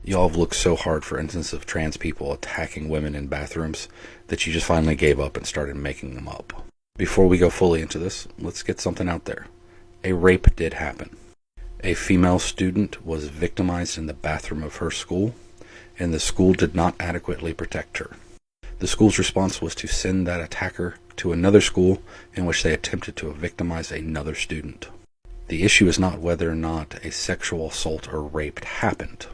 Y'all have looked so hard for instances of trans people attacking women in bathrooms that you just finally gave up and started making them up. Before we go fully into this, let's get something out there. A rape did happen. A female student was victimized in the bathroom of her school, and the school did not adequately protect her. The school's response was to send that attacker to another school in which they attempted to victimize another student. The issue is not whether or not a sexual assault or rape happened.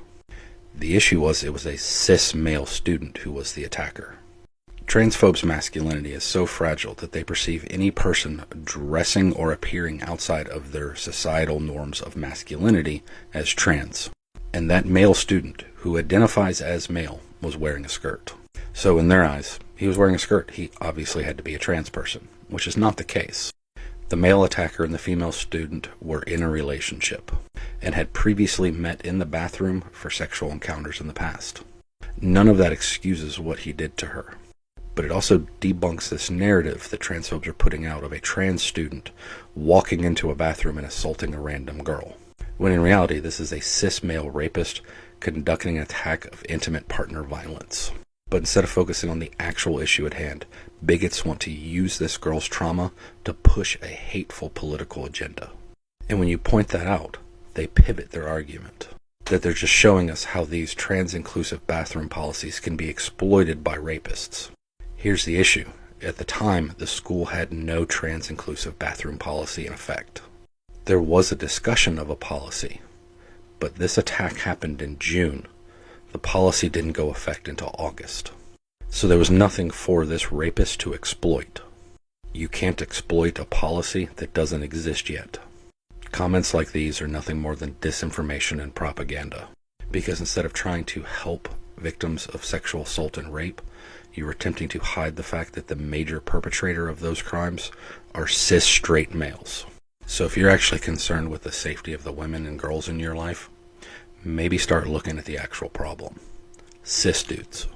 The issue was it was a cis male student who was the attacker. Transphobes' masculinity is so fragile that they perceive any person dressing or appearing outside of their societal norms of masculinity as trans. And that male student, who identifies as male, was wearing a skirt. So in their eyes, he was wearing a skirt. He obviously had to be a trans person, which is not the case. The male attacker and the female student were in a relationship and had previously met in the bathroom for sexual encounters in the past. None of that excuses what he did to her, but it also debunks this narrative that transphobes are putting out of a trans student walking into a bathroom and assaulting a random girl, when in reality this is a cis male rapist conducting an attack of intimate partner violence. But instead of focusing on the actual issue at hand, bigots want to use this girl's trauma to push a hateful political agenda. And when you point that out, they pivot their argument. That they're just showing us how these trans-inclusive bathroom policies can be exploited by rapists. Here's the issue. At the time, the school had no trans-inclusive bathroom policy in effect. There was a discussion of a policy, but this attack happened in June. The policy didn't go effect until August. So there was nothing for this rapist to exploit. You can't exploit a policy that doesn't exist yet. Comments like these are nothing more than disinformation and propaganda, because instead of trying to help victims of sexual assault and rape, you're attempting to hide the fact that the major perpetrator of those crimes are cis straight males. So if you're actually concerned with the safety of the women and girls in your life, maybe start looking at the actual problem. Cis dudes.